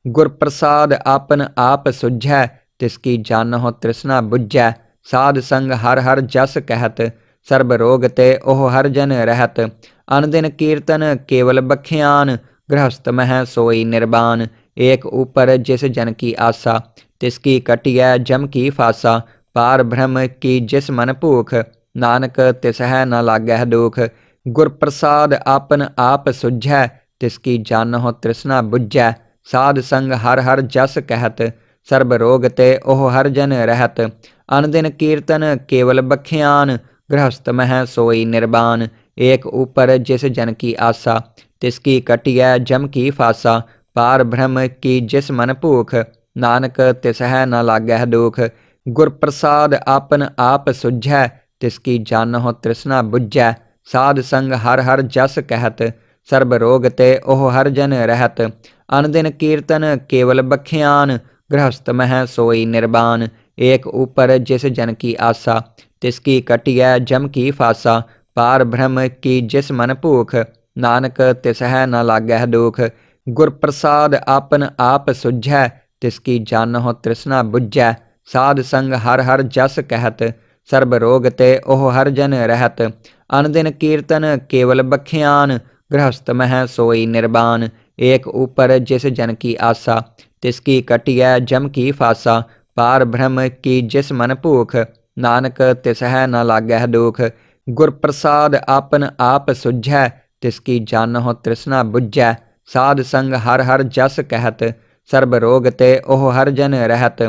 गुर प्रसाद आपन आप सुझै, तिसकी जानहो तृष्णा बुझै। साध संग हर हर जस कहत, सर्ब रोग ते ओह हर जन रहत। अन दिन कीर्तन केवल बख्यान, गृहस्थ मह सोई निर्वाण। एक ऊपर जिस जन की आशा, तिसकी कटियै जम की फासा। पार ब्रह्म की जिस मन भूख, नानक तिसह न लागह दुख। गुर प्रसाद आपन आप सुझै, तिसकी जानहो तृष्णा बुझै। साध संग हर हर जस कहत, सर्ब रोग ते ओह हर जन रहत। अन दिन कीर्तन केवल बख्यान, गृहस्थ मह सोई निर्वाण। एक ऊपर जिस जन की आशा, तिसकी कटियै जम की फासा। पार ब्रह्म की जिस मन भूख, नानक तिसह न लागह दुख। गुर प्रसाद आपन आप सुझै, तिसकी जानहो तृष्णा बुझै। साध संग हर हर जस कहत, सर्ब रोग ते ओह हर जन रहत। अन दिन कीर्तन केवल बख्यान, गृहस्थ मह सोई निर्वाण। एक ऊपर जिस जन की आशा, तिसकी कटियै जम की फासा। पार ब्रह्म की जिस मन भूख, नानक तिसह न लागह दुख। गुर प्रसाद आपन आप सुझै, तिसकी जानहो तृष्णा बुझै। साध संग हर हर जस कहत, सर्ब रोग ते ओह हर जन रहत। अन दिन कीर्तन केवल बख्यान, गृहस्थ मह सोई निर्वाण। एक ऊपर जिस जन की आशा, तिसकी कटियै जम की फासा। पार ब्रह्म की जिस मन भूख, नानक तिसह न लागह दुख। गुर प्रसाद आपन आप सुझै, तिसकी जानहो तृष्णा बुझै। साध संग हर हर जस कहत, सर्ब रोग ते ओह हर जन रहत।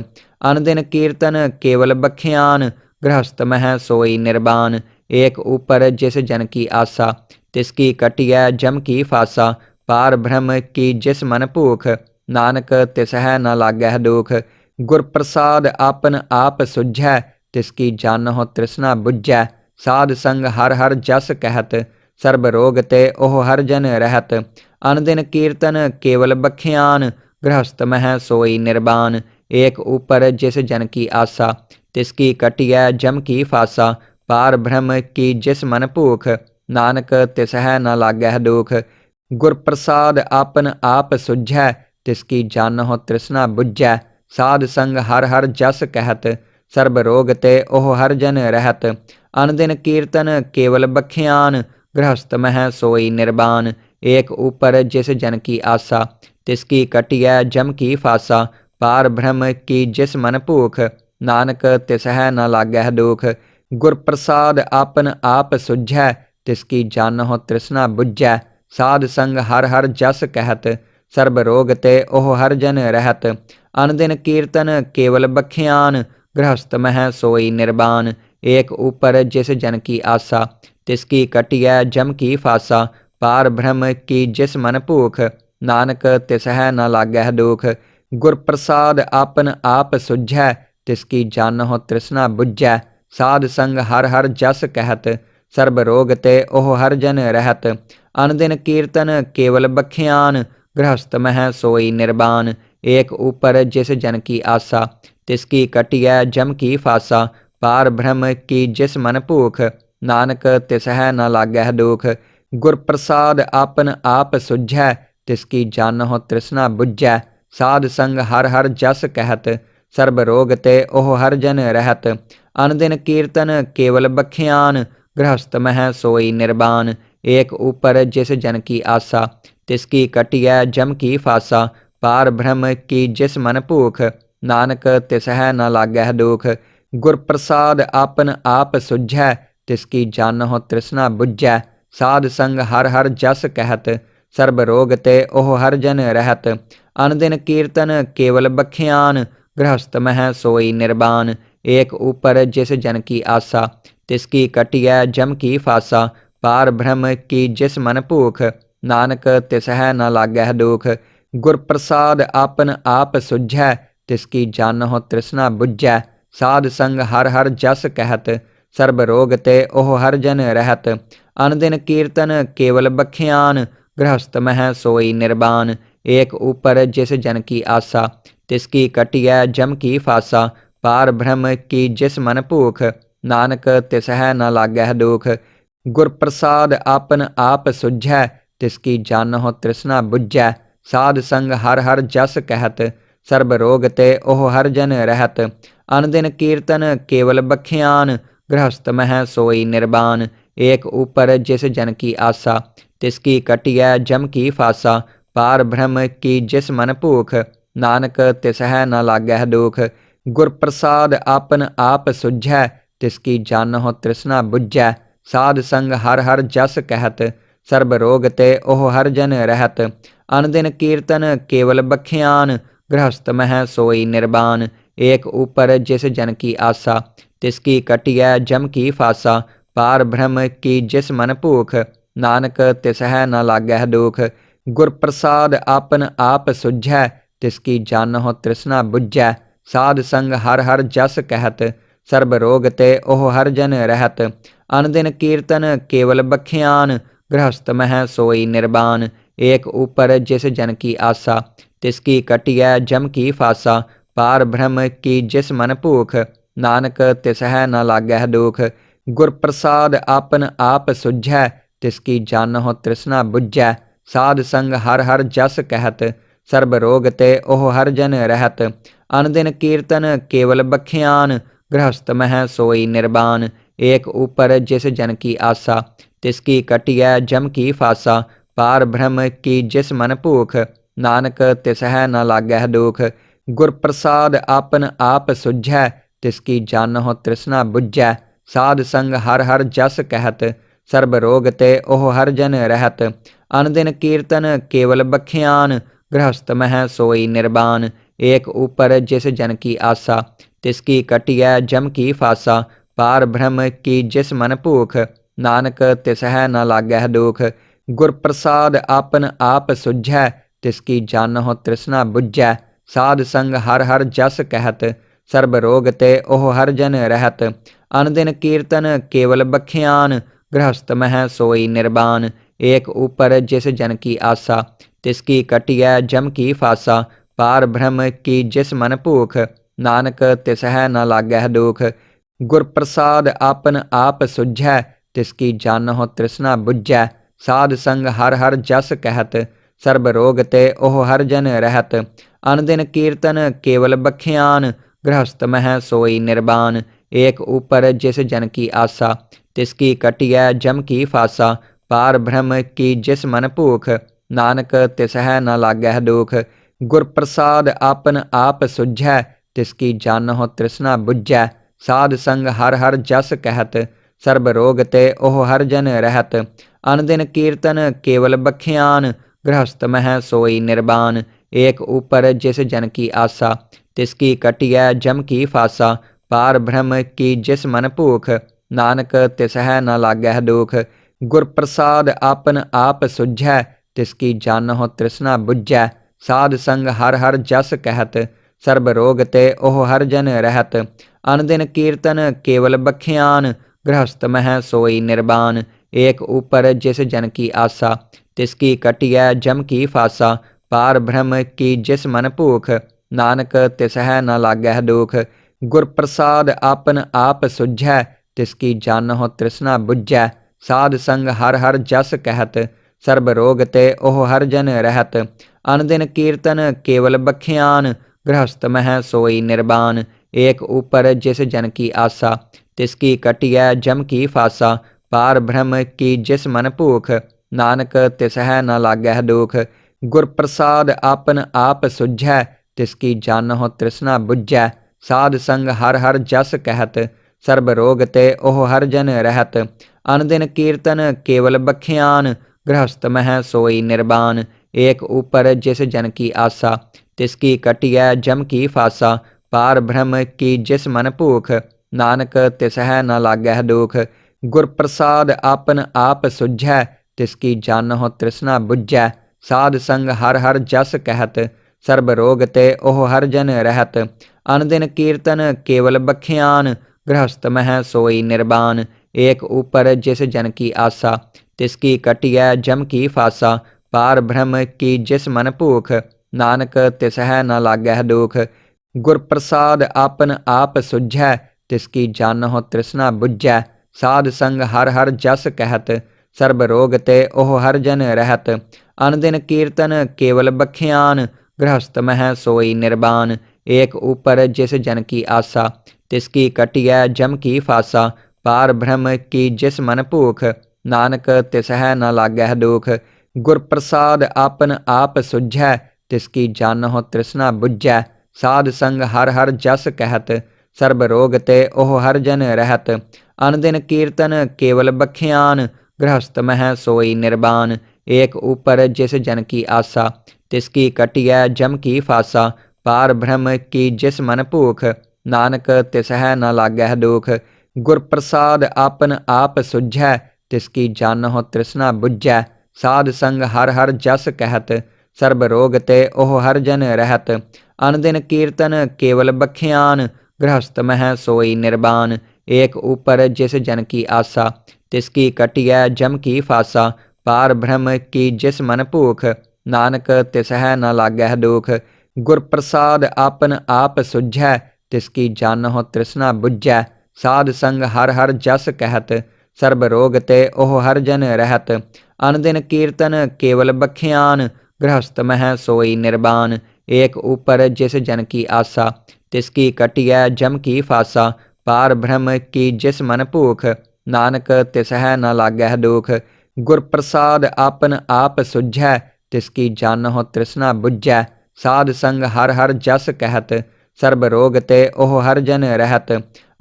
अन दिन कीर्तन केवल बख्यान, गृहस्थ मह सोई निर्वाण। एक ऊपर जिस जन की आशा, तिसकी कटियै जम की फासा। पार ब्रह्म की जिस मन भूख, नानक तिसह न लागह दुख। गुर प्रसाद आपन आप सुझै, तिसकी जानहो तृष्णा बुझै। साध संग हर हर जस कहत, सर्ब रोग ते ओह हर जन रहत। अन दिन कीर्तन केवल बख्यान, गृहस्थ मह सोई निर्वाण। एक ऊपर जिस जन की आशा, तिसकी कटियै जम की फासा। पार ब्रह्म की जिस मन भूख, नानक तिसह न लागह दुख। गुर प्रसाद आपन आप सुझै, तिसकी जानहो तृष्णा बुझै। साध संग हर हर जस कहत, सर्ब रोग ते ओह हर जन रहत। अन दिन कीर्तन केवल बख्यान, गृहस्थ मह सोई निर्वाण। एक ऊपर जिस जन की आशा, तिसकी कटियै जम की फासा। पार ब्रह्म की जिस मन भूख, नानक तिसह न लागह दुख। गुर प्रसाद आपन आप सुझै, तिसकी जानहो तृष्णा बुझै। साध संग हर हर जस कहत, सर्ब रोग ते ओह हर जन रहत। अन दिन कीर्तन केवल बख्यान, गृहस्थ मह सोई निर्वाण। एक ऊपर जिस जन की आशा, तिसकी कटियै जम की फासा। पार ब्रह्म की जिस मन भूख, नानक तिसह न लागह दुख। गुर प्रसाद आपन आप सुझै, तिसकी जानहो तृष्णा बुझै। साध संग हर हर जस कहत, सर्ब रोग ते ओह हर जन रहत। अन दिन कीर्तन केवल बख्यान, गृहस्थ मह सोई निर्वाण। एक ऊपर जिस जन की आशा, तिसकी कटियै जम की फासा। पार ब्रह्म की जिस मन भूख, नानक तिसह न लागह दुख। गुर प्रसाद आपन आप सुझै, तिसकी जानहो तृष्णा बुझै। साध संग हर हर जस कहत, सर्ब रोग ते ओह हर जन रहत। अन दिन कीर्तन केवल बख्यान, गृहस्थ मह सोई निर्वाण। एक ऊपर जिस जन की आशा, तिसकी कटियै जम की फासा। पार ब्रह्म की जिस मन भूख, नानक तिसह न लागह दुख। गुर प्रसाद आपन आप सुझै, तिसकी जानहो तृष्णा बुझै। साध संग हर हर जस कहत, सर्ब रोग ते ओह हर जन रहत। अन दिन कीर्तन केवल बख्यान, गृहस्थ मह सोई निर्वाण। एक ऊपर जिस जन की आशा, तिसकी कटियै जम की फासा। पार ब्रह्म की जिस मन भूख, नानक तिसह न लागह दुख। गुर प्रसाद आपन आप सुझै, तिसकी जानहो तृष्णा बुझै। साध संग हर हर जस कहत, सर्ब रोग ते ओह हर जन रहत। अन दिन कीर्तन केवल बख्यान, गृहस्थ मह सोई निर्वाण। एक ऊपर जिस जन की आशा, तिसकी कटियै जम की फासा। पार ब्रह्म की जिस मन भूख, नानक तिसह न लागह दुख। गुर प्रसाद आपन आप सुझै, तिसकी जानहो तृष्णा बुझै। साध संग हर हर जस कहत, सर्ब रोग ते ओह हर जन रहत। अन दिन कीर्तन केवल बख्यान, गृहस्थ मह सोई निर्बान। एक ऊपर जिस जन की आशा, तिसकी कटिय जम की फासा। पार ब्रह्म की जिस मन भूख, नानक तिसह न लागह दुख। गुर प्रसाद आपन आप सुझै, तिसकी जानहो तृष्णा बुझै। साध संग हर हर जस कहत, सर्ब रोग ते ओह हर जन रहत। अन दिन कीर्तन केवल बख्यान, गृहस्थ मह सोई निर्बान। एक ऊपर जिस जन की आशा, तिसकी कटिय जम की फासा। पार ब्रह्म की जिस मन भूख, नानक तिसह न लागह दुख। गुर प्रसाद आपन आप सुझै, तिसकी जानहो तृष्णा बुझै। साध संग हर हर जस कहत, सर्ब रोग ते ओह हर जन रहत। अन दिन कीर्तन केवल बख्यान, गृहस्थ मह सोई निर्बान। एक ऊपर जिस जन की आशा, तिसकी कटिय जम की फासा। पार ब्रह्म की जिस मन भूख, नानक तिसह न लागह दुख। गुर प्रसाद आपन आप सुझै, तिसकी जानहो तृष्णा बुझै। साध संग हर हर जस कहत, सर्ब रोग ते ओह हर जन रहत। अन दिन कीर्तन केवल बख्यान, गृहस्थ मह सोई निर्बान। एक ऊपर जिस जन की आशा, तिसकी कटिय जम की फासा। पार ब्रह्म की जिस मन भूख, नानक तिसह न लागह दुख। गुर प्रसाद आपन आप सुझै, तिसकी जानहो तृष्णा बुझै। साध संग हर हर जस कहत, सर्ब रोग ते ओह हर जन रहत। अन दिन कीर्तन केवल बख्यान, गृहस्थ मह सोई निर्बान। एक ऊपर जिस जन की आशा, तिसकी कटिय जम की फासा। पार ब्रह्म की जिस मन भूख, नानक तिसह न लागह दुख। गुर प्रसाद आपन आप सुझै, तिसकी जानहो तृष्णा बुझै। साध संग हर हर जस कहत, सर्ब रोग ते ओह हर जन रहत। अन दिन कीर्तन केवल बख्यान, गृहस्थ मह सोई निर्बान। एक ऊपर जिस जन की आशा, तिसकी कटिय जम की फासा। पार ब्रह्म की जिस मन भूख, नानक तिसह न लागह दुख। गुर प्रसाद आपन आप सुझै, तिसकी जानहो तृष्णा बुझै। साध संग हर हर जस कहत, सर्ब रोग ते ओह हर जन रहत। अन दिन कीर्तन केवल बख्यान, गृहस्थ मह सोई निर्बान। एक ऊपर जिस जन की आशा, तिसकी कटिय जम की फासा। पार ब्रह्म की जिस मन भूख, नानक तिसह न लागह दुख। गुर प्रसाद आपन आप सुझै, तिसकी जानहो तृष्णा बुझै। साध संग हर हर जस कहत, सर्ब रोग ते ओह हर जन रहत। अन दिन कीर्तन केवल बख्यान, गृहस्थ मह सोई निर्बान। एक ऊपर जिस जन की आशा, तिसकी कटिय जम की फासा। पार ब्रह्म की जिस मन भूख, नानक तिसह न लागह दुख। गुर प्रसाद आपन आप सुझै, तिसकी जानहो तृष्णा बुझै। साध संग हर हर जस कहत, सर्ब रोग ते ओह हर जन रहत। अन दिन कीर्तन केवल बख्यान, गृहस्थ मह सोई निर्बान। एक ऊपर जिस जन की आशा, तिसकी कटिय जम की फासा। पार ब्रह्म की जिस मन भूख, नानक तिसह न लागह दुख। गुर प्रसाद आपन आप सुझै, तिसकी जानहो तृष्णा बुझै। साध संग हर हर जस कहत, सर्ब रोग ते ओह हर जन रहत। अन दिन कीर्तन केवल बख्यान, गृहस्थ मह सोई निर्बान। एक ऊपर जिस जन की आशा, तिसकी कटिय जम की फासा। पार ब्रह्म की जिस मन भूख, नानक तिसह न लागह दुख। गुर प्रसाद आपन आप सुझै, तिसकी जानहो तृष्णा बुझै। साध संग हर हर जस कहत, सर्ब रोग ते ओह हर जन रहत। अन दिन कीर्तन केवल बख्यान, गृहस्थ मह सोई निर्बान। एक ऊपर जिस जन की आशा, तिसकी कटिय जम की फासा। पार ब्रह्म की जिस मन भूख, नानक तिसह न लागह दुख। गुर प्रसाद आपन आप सुझै, तिसकी जानहो तृष्णा बुझै। साध संग हर हर जस कहत, सर्ब रोग ते ओह हर जन रहत। अन दिन कीर्तन केवल बख्यान, गृहस्थ मह सोई निर्बान। एक ऊपर जिस जन की आशा, तिसकी कटिय जम की फासा। पार ब्रह्म की जिस मन भूख, नानक तिसह न लागह दुख। गुर प्रसाद आपन आप सुझै, तिसकी जानहो तृष्णा बुझै। साध संग हर हर जस कहत, सर्ब रोग ते ओह हर जन रहत। अन दिन कीर्तन केवल बख्यान, गृहस्थ मह सोई निर्बान। एक ऊपर जिस जन की आशा, तिसकी कटिय जम की फासा। पार ब्रह्म की जिस मन भूख, नानक तिसह न लागह दुख। गुर प्रसाद आपन आप सुझै, तिसकी जानहो तृष्णा बुझै। साध संग हर हर जस कहत, सर्ब रोग ते ओह हर जन रहत। अन दिन कीर्तन केवल बख्यान, गृहस्थ मह सोई निर्बान। एक ऊपर जिस जन की आशा, तिसकी कटिय जम की फासा। पार ब्रह्म की जिस मन भूख, नानक तिसह न लागह दुख। गुर प्रसाद आपन आप सुझै, तिसकी जानहो तृष्णा बुझै। साध संग हर हर जस कहत, सर्ब रोग ते ओह हर जन रहत। अन दिन कीर्तन केवल बख्यान, गृहस्थ मह सोई निर्बान। एक ऊपर जिस जन की आशा, तिसकी कटिय जम की फासा। पार ब्रह्म की जिस मन भूख, नानक तिसह न लागह दुख। गुर प्रसाद आपन आप सुझै, तिसकी जानहो तृष्णा बुझै। साध संग हर हर जस कहत, सर्ब रोग ते ओह हर जन रहत। अन दिन कीर्तन केवल बख्यान, गृहस्थ मह सोई निर्बान। एक ऊपर जिस जन की आशा, तिसकी कटिय जम की फासा। पार ब्रह्म की जिस मन भूख, नानक तिसह न लागह दुख। गुर प्रसाद आपन आप सुझै, तिसकी जानहो तृष्णा बुझै। साध संग हर हर जस कहत, सर्ब रोग ते ओह हर जन रहत।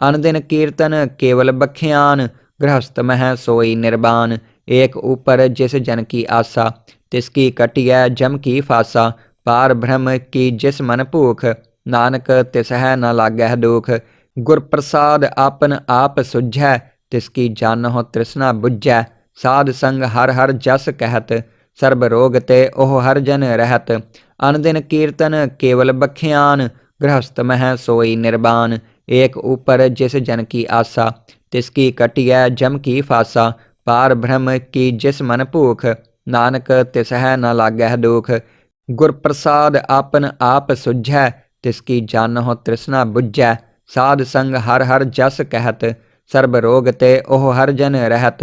अन दिन कीर्तन केवल बख्यान, गृहस्थ मह सोई निर्बान। एक ऊपर जिस जन की आशा, तिसकी कटिय जम की फासा। पार ब्रह्म की जिस मन भूख, नानक तिसह न लागह दुख। गुर प्रसाद आपन आप सुझै, तिसकी जानहो तृष्णा बुझै। साध संग हर हर जस कहत, सर्ब रोग ते ओह हर जन रहत। अन दिन कीर्तन केवल बख्यान, गृहस्थ मह सोई निर्बान। एक ऊपर जिस जन की आशा, तिसकी कटिय जम की फासा। पार ब्रह्म की जिस मन भूख, नानक तिसह न लागह दुख। गुर प्रसाद आपन आप सुझै, तिसकी जानहो तृष्णा बुझै। साध संग हर हर जस कहत, सर्ब रोग ते ओह हर जन रहत।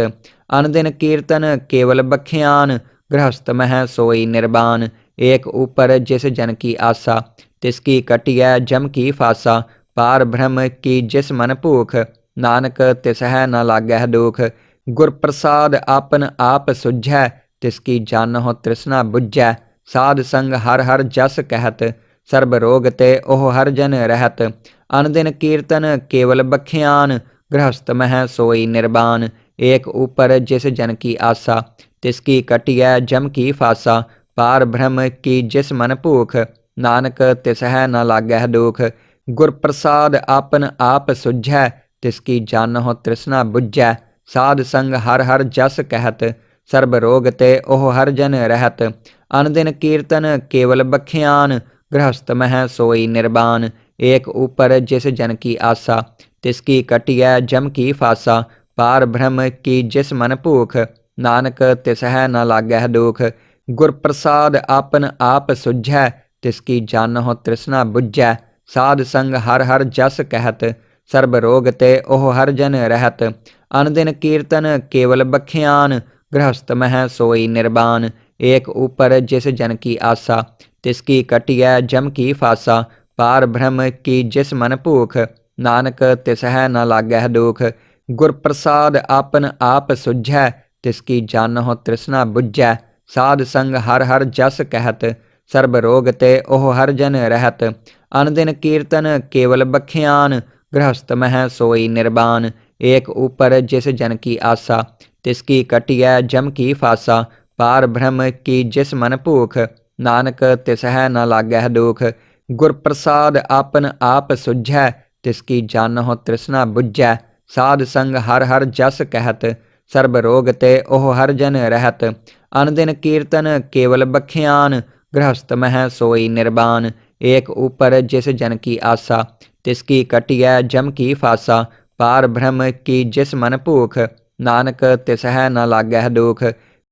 अन दिन कीर्तन केवल बख्यान, गृहस्थ मह सोई निर्बान। एक ऊपर जिस जन की आशा, तिसकी कटिय जम की फासा। पार ब्रह्म की जिस मन भूख, नानक तिसह न लागह दुख। गुर प्रसाद आपन आप सुझै, तिसकी जानहो तृष्णा बुझै। साध संग हर हर जस कहत, सर्ब रोग ते ओह हर जन रहत। अन दिन कीर्तन केवल बख्यान, गृहस्थ मह सोई निर्बान। एक ऊपर जिस जन की आशा, तिसकी कटिय जम की फासा। पार ब्रह्म की जिस मन भूख, नानक तिसह न लागह दुख। गुर प्रसाद आपन आप सुझै, तिसकी जानहो तृष्णा बुझै। साध संग हर हर जस कहत, सर्ब रोग ते ओह हर जन रहत। अन दिन कीर्तन केवल बख्यान, गृहस्थ मह सोई निर्बान। एक ऊपर जिस जन की आशा, तिसकी कटिय जम की फासा। पार ब्रह्म की जिस मन भूख, नानक तिसह न लागह दुख। गुर प्रसाद आपन आप सुझै, तिसकी जानहो तृष्णा बुझै। साध संग हर हर जस कहत, सर्ब रोग ते ओह हर जन रहत। अन दिन कीर्तन केवल बख्यान, गृहस्थ मह सोई निर्बान। एक ऊपर जिस जन की आशा, तिसकी कटिय जम की फासा। पार ब्रह्म की जिस मन भूख, नानक तिसह न लागह दुख। गुर प्रसाद आपन आप सुझै, तिसकी जानहो तृष्णा बुझै। साध संग हर हर जस कहत, सर्ब रोग ते ओह हर जन रहत। अन दिन कीर्तन केवल बख्यान, गृहस्थ मह सोई निर्बान। एक ऊपर जिस जन की आशा, तिसकी कटिय जम की फासा। पार ब्रह्म की जिस मन भूख, नानक तिसह न लागह दुख। गुर प्रसाद आपन आप सुझै, तिसकी जानहो तृष्णा बुझै। साध संग हर हर जस कहत, सर्ब रोग ते ओह हर जन रहत। अन दिन कीर्तन केवल बख्यान, गृहस्थ मह सोई निर्बान। एक ऊपर जिस जन की आशा, तिसकी कटिय जम की फासा। पार ब्रह्म की जिस मन भूख, नानक तिसह न लागह दुख।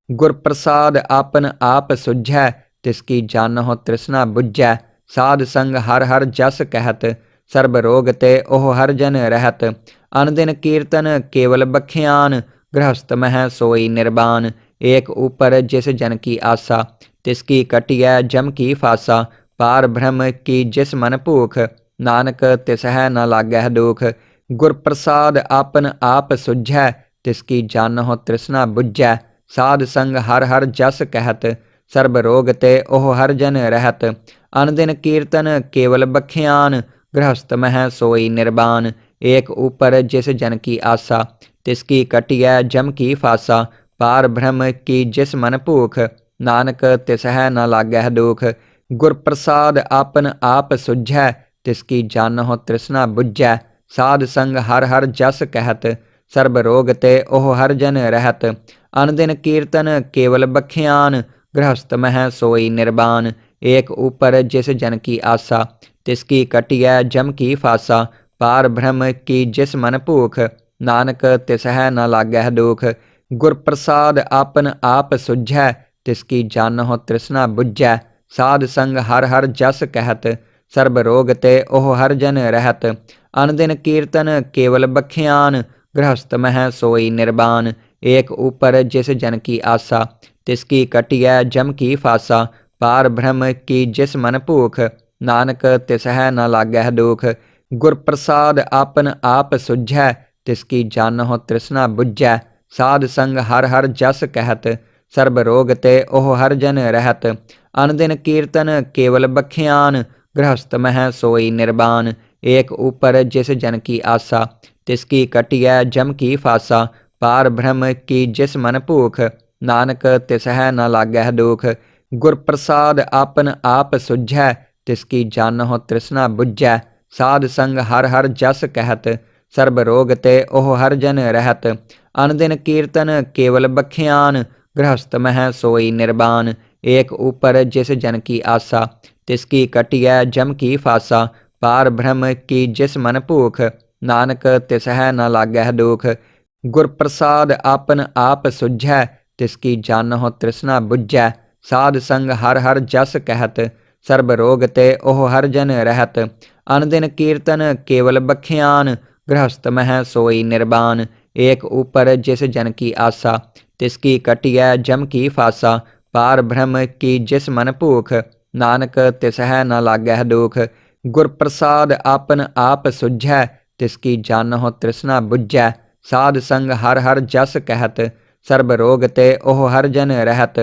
गुर प्रसाद आपन आप सुझै, तिसकी जानहो तृष्णा बुझै। साध संग हर हर जस कहत, सर्ब रोग ते ओह हर जन रहत। अन दिन कीर्तन केवल बख्यान, गृहस्थ मह सोई निर्बान। एक ऊपर जिस जन की आशा, तिसकी कटिय जम की फासा। पार ब्रह्म की जिस मन भूख, नानक तिसह न लागह दुख। गुर प्रसाद आपन आप सुझै, तिसकी जानहो तृष्णा बुझै। साध संग हर हर जस कहत, सर्ब रोग ते ओह हर जन रहत। अनदिन कीर्तन केवल बख्यान, गृहस्थ मह सोई निर्बान। एक ऊपर जिस जन की आशा, तिसकी कटिय जम की फासा। पार ब्रह्म की जिस मन भूख, नानक तिसह न लागह दुख। गुर प्रसाद आपन आप सुझै, तिसकी जानहो तृष्णा बुझै। साध संग हर हर जस कहत, सर्ब रोग ते ओह हर जन रहत। अनदिन कीर्तन केवल बख्यान, गृहस्थ मह सोई निर्बान। एक ऊपर जिस जन की आशा, तिसकी कटिय जम की फासा। पार ब्रह्म की जिस मन भूख, नानक तिसह न लागह दुख। गुर प्रसाद आपन आप सुझै, तिसकी जानहो तृष्णा बुझै। साध संग हर हर जस कहत, सर्ब रोग ते ओह हर जन रहत। अनदिन कीर्तन केवल बख्यान, गृहस्थ मह सोई निर्बान। एक ऊपर जिस जन की आशा, तिसकी कटिय जम की फासा। पार ब्रह्म की जिस मन भूख, नानक तिसह न लागह दुख। गुर प्रसाद आपन आप सुझै, तिसकी जानहो तृष्णा बुझै। साध संग हर हर जस कहत, सर्ब रोग ते ओह हर जन रहत। अनदिन कीर्तन केवल बख्यान, गृहस्थ मह सोई निर्बान। एक ऊपर जिस जन की आशा, तिसकी कटिय जम की फासा। पार ब्रह्म की जिस मन भूख, नानक तिसह न लागह दुख। गुर प्रसाद आपन आप सुझै, तिसकी जानहो तृष्णा बुझै। साध संग हर हर जस कहत, सर्ब रोग ते ओह हर जन रहत। अनदिन कीर्तन केवल बख्यान, गृहस्थ मह सोई निर्बान। एक ऊपर जिस जन की आशा, तिसकी कटिय जम की फासा। पार ब्रह्म की जिस मन भूख, नानक तिसह न लागह दुख। गुर प्रसाद आपन आप सुझै, तिसकी जानहो तृष्णा बुझै। साध संग हर हर जस कहत, सर्ब रोग ते ओह हर जन रहत। अनदिन कीर्तन केवल बख्यान, गृहस्थ मह सोई निर्बान। एक ऊपर जिस जन की आशा, तिसकी कटिय जम की फासा। पार ब्रह्म की जिस मन भूख, नानक तिसह न लागह दुख। गुर प्रसाद आपन आप सुझै, तिसकी जानहो तृष्णा बुझै। साध संग हर हर जस कहत, सर्ब रोग ते ओह हर जन रहत।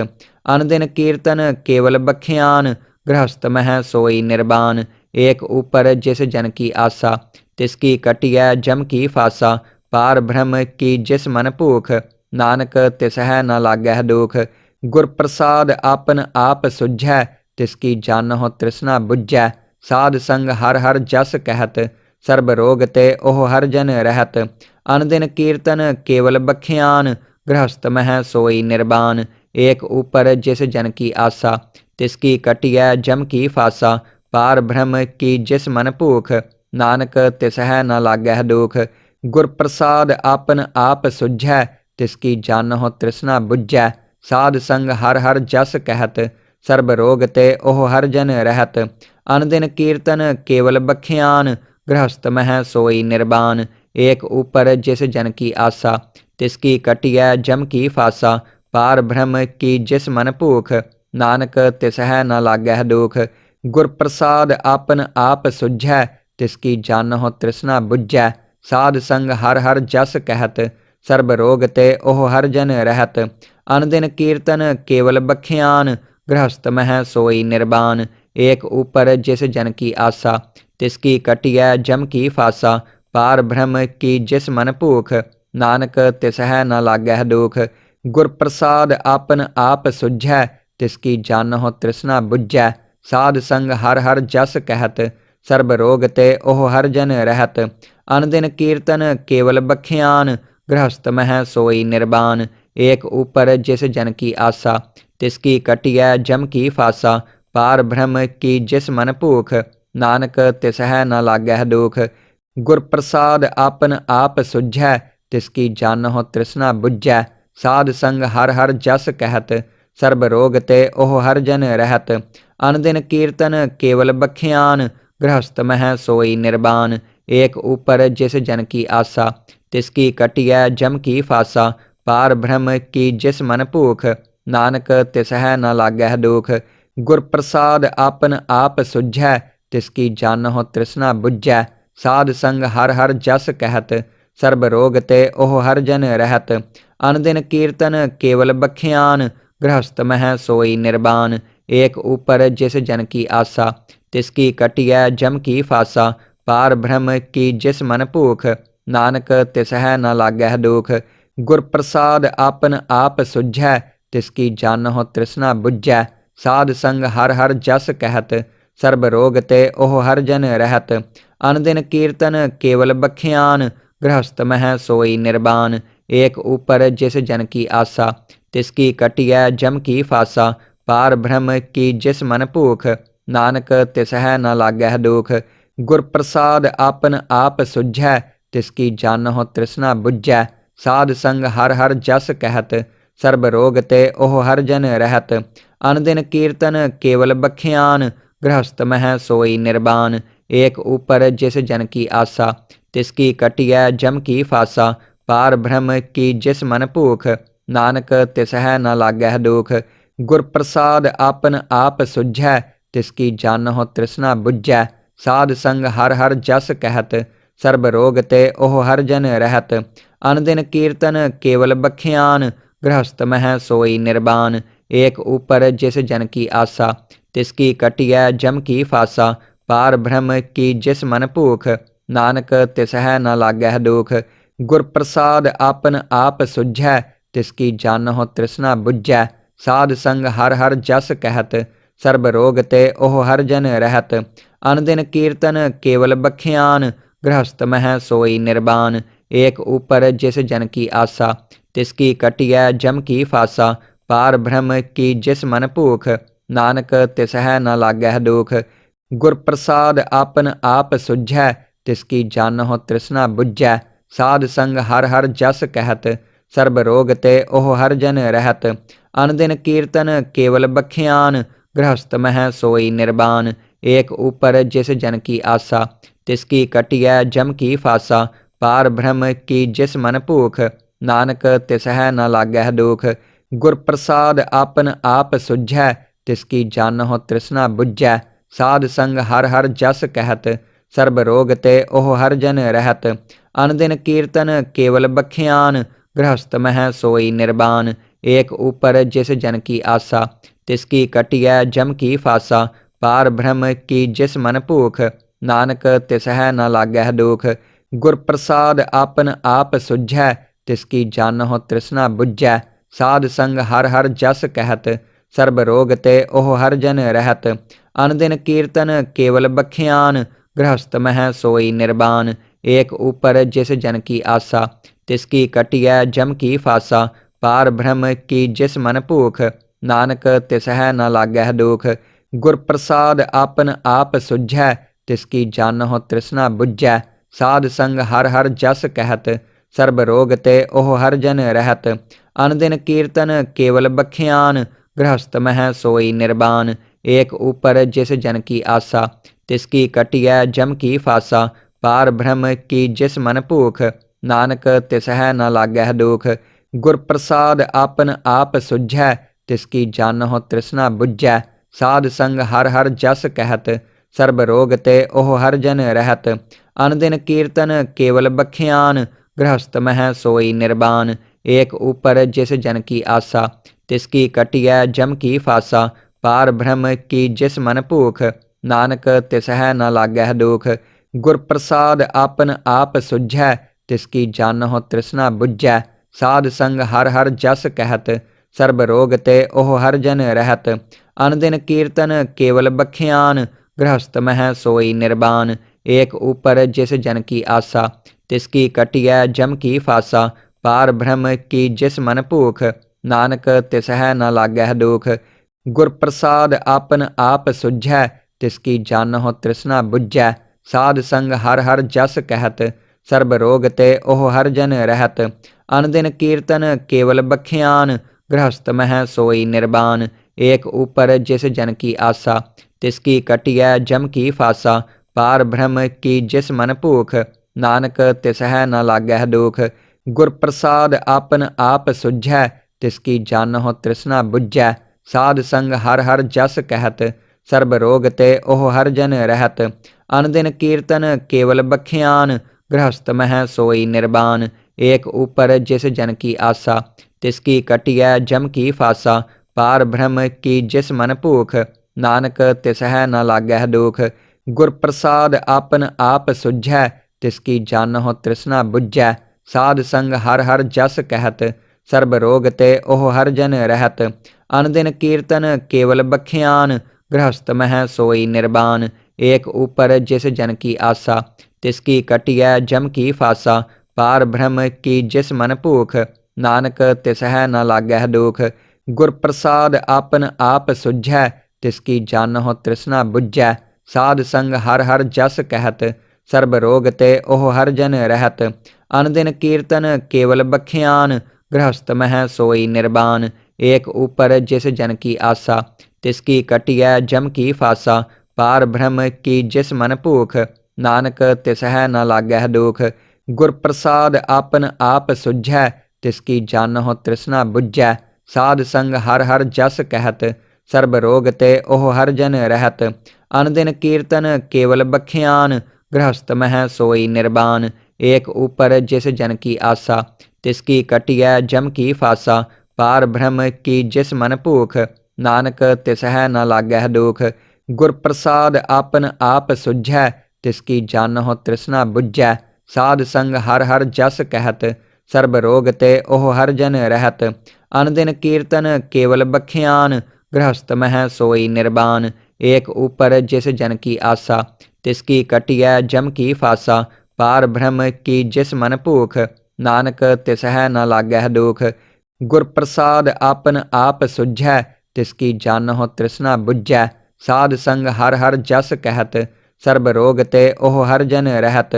अनदिन कीर्तन केवल बख्यान, गृहस्थ मह सोई निर्बान। एक ऊपर जिस जन की आशा, तिसकी कटिय जम की फासा। पार ब्रह्म की जिस मन भूख, नानक तिसह न लागह दुख। गुर प्रसाद आपन आप सुझै, तिसकी जानहो तृष्णा बुझै। साध संग हर हर जस कहत, सर्ब रोग ते ओह हर जन रहत। अनदिन कीर्तन केवल बख्यान, गृहस्थ मह सोई निर्बान। एक ऊपर जिस जन की आशा, तिसकी कटिय जम की फासा। पार ब्रह्म की जिस मन भूख, नानक तिसह न लागह दुख। गुर प्रसाद आपन आप सुझै, तिसकी जानहो तृष्णा बुझै। साध संग हर हर जस कहत, सर्ब रोग ते ओह हर जन रहत। अनदिन कीर्तन केवल बख्यान, गृहस्थ मह सोई निर्बान। एक ऊपर जिस जन की आशा, तिसकी कटिय जम की फासा। पार ब्रह्म की जिस मन भूख, नानक तिसह न लागह दुख। गुर प्रसाद आपन आप सुझै, तिसकी जानहो तृष्णा बुझै। साध संग हर हर जस कहत, सर्ब रोग ते ओह हर जन रहत। अनदिन कीर्तन केवल बख्यान, गृहस्थ मह सोई निर्बान। एक ऊपर जिस जन की आशा, तिसकी कटिय जम की फासा। पार ब्रह्म की जिस मन भूख, नानक तिसह न लागह दुख। गुर प्रसाद आपन आप सुझै, तिसकी जानहो तृष्णा बुझै। साध संग हर हर जस कहत, सर्ब रोग ते ओह हर जन रहत। अनदिन कीर्तन केवल बख्यान, गृहस्थ मह सोई निर्बान। एक ऊपर जिस जन की आशा, तिसकी कटिय जम की फासा। पार ब्रह्म की जिस मन भूख, नानक तिसह न लागह दुख। गुर प्रसाद आपन आप सुझै, तिसकी जानहो तृष्णा बुझै। साध संग हर हर जस कहत, सर्ब रोग ते ओह हर जन रहत। अनदिन कीर्तन केवल बख्यान, गृहस्थ मह सोई निर्बान। एक ऊपर जिस जन की आशा, तिसकी कटिय जम की फासा। पार ब्रह्म की जिस मन भूख, नानक तिसह न लागह दुख। गुर प्रसाद आपन आप सुझै, तिसकी जानहो तृष्णा बुझै। साध संग हर हर जस कहत, सर्ब रोग ते ओह हर जन रहत। अनदिन कीर्तन केवल बख्यान, गृहस्थ मह सोई निर्बान। एक ऊपर जिस जन की आशा, तिसकी कटिय जम की फासा। पार ब्रह्म की जिस मन भूख, नानक तिसह न लागह दुख। गुर प्रसाद आपन आप सुझै, तिसकी जानहो तृष्णा बुझै। साध संग हर हर जस कहत, सर्ब रोग ते ओह हर जन रहत। अनदिन कीर्तन केवल बख्यान, गृहस्थ मह सोई निर्बान। एक ऊपर जिस जन की आशा, तिसकी कटिय जम की फासा। पार ब्रह्म की जिस मन भूख, नानक तिसह न लागह दुख। गुर प्रसाद आपन आप सुझै, तिसकी जानहो तृष्णा बुझै। साध संग हर हर जस कहत, सर्ब रोग ते ओह हर जन रहत। अनदिन कीर्तन केवल बख्यान, गृहस्थ मह सोई निर्बान। एक ऊपर जिस जन की आशा, तिसकी कटिय जम की फासा। पार ब्रह्म की जिस मन भूख, नानक तिसह न लागह दुख। गुर प्रसाद आपन आप सुझै, तिसकी जानहो तृष्णा बुझै। साध संग हर हर जस कहत, सर्ब रोग ते ओह हर जन रहत। अनदिन कीर्तन केवल बख्यान, गृहस्थ मह सोई निर्बान। एक ऊपर जिस जन की आशा, तिसकी कटिय जम की फासा। पार ब्रह्म की जिस मन भूख, नानक तिसह न लागह दुख। गुर प्रसाद आपन आप सुझै, तिसकी जानहो तृष्णा बुझै। साध संग हर हर जस कहत, सर्ब रोग ते ओह हर जन रहत। अनदिन कीर्तन केवल बख्यान, गृहस्थ मह सोई निर्बान। एक ऊपर जिस जन की आशा, तिसकी कटिय जम की फासा। पार ब्रह्म की जिस मन भूख, नानक तिसह न लागह दुख। गुर प्रसाद आपन आप सुझै, तिसकी जानहो तृष्णा बुझै। साध संग हर हर जस कहत, सर्ब रोग ते ओह हर जन रहत। अनदिन कीर्तन केवल बख्यान, गृहस्थ मह सोई निर्बान। एक ऊपर जिस जन की आशा, तिसकी कटिय जम की फासा। पार ब्रह्म की जिस मन भूख, नानक तिसह न लागह दुख। गुर प्रसाद आपन आप सुझै, तिसकी जानहो तृष्णा बुझै। साध संग हर हर जस कहत, सर्ब रोग ते ओह हर जन रहत। अनदिन कीर्तन केवल बख्यान, गृहस्थ मह सोई निर्बान। एक ऊपर जिस जन की आशा, तिसकी कटिय जम की फासा। पार ब्रह्म की जिस मन भूख, नानक तिसह न लागह दुख। गुर प्रसाद आपन आप सुझै, तिसकी जानहो तृष्णा बुझै। साध संग हर हर जस कहत, सर्ब रोग ते ओह हर जन रहत। अनदिन कीर्तन केवल बख्यान, गृहस्थ मह सोई निर्बान। एक ऊपर जिस जन की आशा, तिसकी कटिय जम की फासा। पार ब्रह्म की जिस मन भूख, नानक तिसह न लागह दुख। गुर प्रसाद आपन आप सुझै, तिसकी जानहो तृष्णा बुझै। साध संग हर हर जस कहत, सर्ब रोग ते ओह हर जन रहत। अनदिन कीर्तन केवल बख्यान, गृहस्थ मह सोई निर्बान। एक ऊपर जिस जन की आशा, तिसकी कटिय जम की फासा। पार ब्रह्म की जिस मन भूख, नानक तिसह न लागह दुख। गुर प्रसाद आपन आप सुझै, तिसकी जानहो तृष्णा बुझै। साध संग हर हर जस कहत, सर्ब रोग ते ओह हर जन रहत। अनदिन कीर्तन केवल बख्यान, गृहस्थ मह सोई निर्बान। एक ऊपर जिस जन की आशा, तिसकी कटिय जम की फासा। पार ब्रह्म की जिस मन भूख, नानक तिसह न लागह दुख। गुर प्रसाद आपन आप सुझै, तिसकी जानहो तृष्णा बुझै। साध संग हर हर जस कहत, सर्ब रोग ते ओह हर जन रहत। अनदिन कीर्तन केवल बख्यान, गृहस्थ मह सोई निर्बान। एक ऊपर जिस जन की आशा, तिसकी कटिय जम की फासा। पार ब्रह्म की जिस मन भूख, नानक तिसह न लागह दुख। गुर प्रसाद आपन आप सुझै, तिसकी जानहो तृष्णा बुझै। साध संग हर हर जस कहत, सर्ब रोग ते ओह हर जन रहत। अनदिन कीर्तन केवल बख्यान, गृहस्थ मह सोई निर्बान। एक ऊपर जिस जन की आशा, तिसकी कटिय जम की फासा। पार ब्रह्म की जिस मन भूख, नानक तिसह न लागह दुख। गुर प्रसाद आपन आप सुझै, तिसकी जानहो तृष्णा बुझै। साध संग हर हर जस कहत, सर्ब रोग ते ओह हर जन रहत। अनदिन कीर्तन केवल बख्यान, गृहस्थ मह सोई निर्वाण। एक ऊपर जिस जन की आशा, तिसकी कटिय जम की फासा। पार ब्रह्म की जिस मन भूख, नानक तिसह न लागह दुख। गुर प्रसाद आपन आप सुझै, तिसकी जानहो तृष्णा बुझै। साध संग हर हर जस कहत, सर्ब रोग ते ओह हर जन रहत। अनदिन कीर्तन केवल बख्यान, गृहस्थ मह सोई निर्वाण। एक ऊपर जिस जन की आशा, तिसकी कटिय जम की फासा। पार ब्रह्म की जिस मन भूख, नानक तिसह न लागह दुख। गुर प्रसाद आपन आप सुझै, तिसकी जानहो तृष्णा बुझै। साध संग हर हर जस कहत, सर्ब रोग ते ओह हर जन रहत। अनदिन कीर्तन केवल बख्यान, गृहस्थ मह सोई निर्वाण। एक ऊपर जिस जन की आशा, तिसकी कटिय जम की फासा। पार ब्रह्म की जिस मन भूख, नानक तिसह न लागह दुख। गुर प्रसाद आपन आप सुझै, तिसकी जानहो तृष्णा बुझै। साध संग हर हर जस कहत, सर्ब रोग ते ओह हर जन रहत। अनदिन कीर्तन केवल बख्यान, गृहस्थ मह सोई निर्वाण। एक ऊपर जिस जन की आशा, तिसकी कटिय जम की फासा। पार ब्रह्म की जिस मन भूख, नानक तिसह न लागह दुख। गुर प्रसाद आपन आप सुझै, तिसकी जानहो तृष्णा बुझै। साध संग हर हर जस कहत, सर्ब रोग ते ओह हर जन रहत। अनदिन कीर्तन केवल बख्यान, गृहस्थ मह सोई निर्वाण। एक ऊपर जिस जन की आशा, तिसकी कटिय जम की फासा। पार ब्रह्म की जिस मन भूख, नानक तिसह न लागह दुख। गुर प्रसाद आपन आप सुझै, तिसकी जानहो तृष्णा बुझै। साध संग हर हर जस कहत, सर्ब रोग ते ओह हर जन रहत।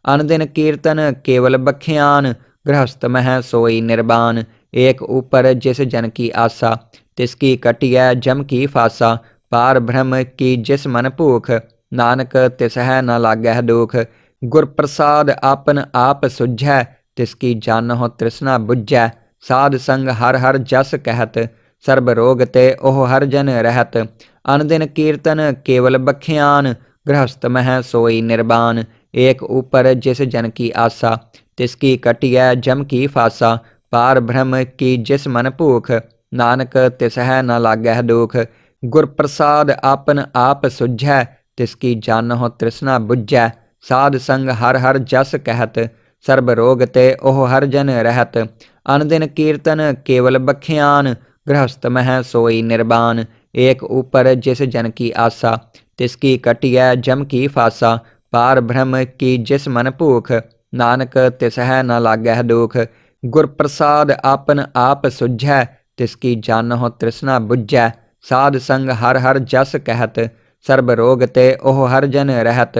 अनदिन कीर्तन केवल बख्यान, गृहस्थ मह सोई निर्वाण। एक ऊपर जिस जन की आशा, तिसकी कटिय जम की फासा। पार ब्रह्म की जिस मन भूख, नानक तिसह न लागह दुख। गुर प्रसाद आपन आप सुझै, तिसकी जानहो तृष्णा बुझै। साध संग हर हर जस कहत, सर्ब रोग ते ओह हर जन रहत। अनदिन कीर्तन केवल बख्यान, गृहस्थ मह सोई निर्वाण। एक ऊपर जिस जन की आशा, तिसकी कटिय जम की फासा। पार ब्रह्म की जिस मन भूख, नानक तिसह न लागह दुख। गुर प्रसाद आपन आप सुझै, तिसकी जानहो तृष्णा बुझै। साध संग हर हर जस कहत, सर्ब रोग ते ओह हर जन रहत। अनदिन कीर्तन केवल बख्यान, गृहस्थ मह सोई निर्वाण। एक ऊपर जिस जन की आशा, तिसकी कटिय जम की फासा। पार ब्रह्म की जिस मन भूख, नानक तिसह न लागह दुख। गुर प्रसाद आपन आप सुझै, तिसकी जानहो तृष्णा बुझै। साध संग हर हर जस कहत, सर्ब रोग ते ओह हर जन रहत।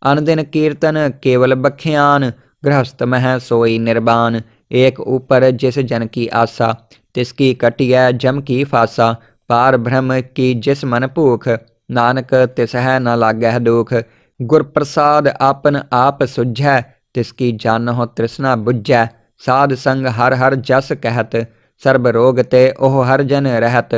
अनदिन कीर्तन केवल बख्यान, गृहस्थ मह सोई निर्वाण। एक ऊपर जिस जन की आशा, तिसकी कटिय जम की फासा। पार ब्रह्म की जिस मन भूख, नानक तिसह न लागह दुख। गुर प्रसाद आपन आप सुझै, तिसकी जानहो तृष्णा बुझै। साध संग हर हर जस कहत, सर्ब रोग ते ओह हर जन रहत।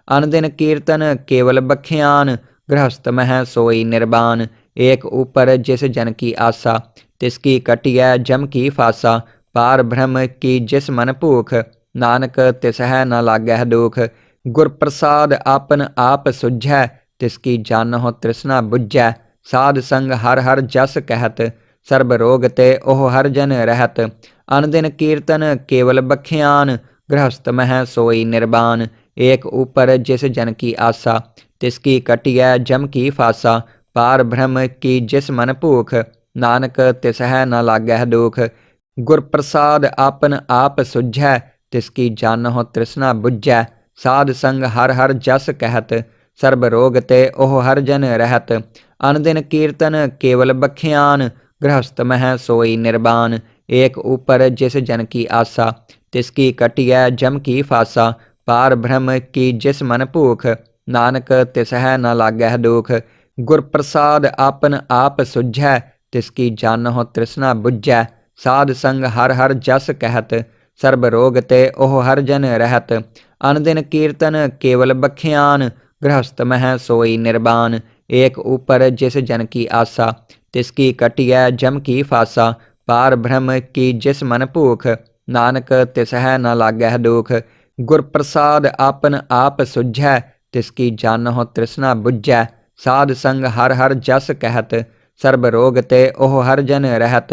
अनदिन कीर्तन केवल बख्यान, गृहस्थ मह सोई निर्वाण। एक ऊपर जिस जन की आशा, तिसकी कटिय जम की फासा। पार ब्रह्म की जिस मन भूख, नानक तिसह न लागह दुख। गुर प्रसाद आपन आप सुझै, तिसकी जानहो तृष्णा बुझै। साध संग हर हर जस कहत, सर्ब रोग ते ओह हर जन रहत। अनदिन कीर्तन केवल बख्यान, गृहस्थ मह सोई निर्वाण। एक ऊपर जिस जन की आशा, तिसकी कटिय जम की फासा। पार ब्रह्म की जिस मन भूख, नानक तिसह न लागह दुख। गुर प्रसाद आपन आप सुझै, तिसकी जानहो तृष्णा बुझै। साध संग हर हर जस कहत, सर्ब रोग ते ओह हर जन रहत। अनदिन कीर्तन केवल बख्यान, गृहस्थ मह सोई निर्वाण। एक ऊपर जिस जन की आशा, तिसकी कटिय जम की फासा। पार ब्रह्म की जिस मन भूख, नानक तिसह न लागह दुख। गुर प्रसाद आपन आप सुझै, तिसकी जानहो तृष्णा बुझै। साध संग हर हर जस कहत, सर्ब रोग ते ओह हर जन रहत। अन दिन कीर्तन केवल बख्यान, गृहस्थ मह सोई निर्बान। एक ऊपर जिस जन की आशा, तिसकी कटिय जम की फासा। पार ब्रह्म की जिस मन भूख, नानक तिसह न लागह दुख। गुर प्रसाद आपन आप सुझै, तिसकी जानहो तृष्णा बुझै। साध संग हर हर जस कहत, सर्ब रोग ते ओह हर जन रहत।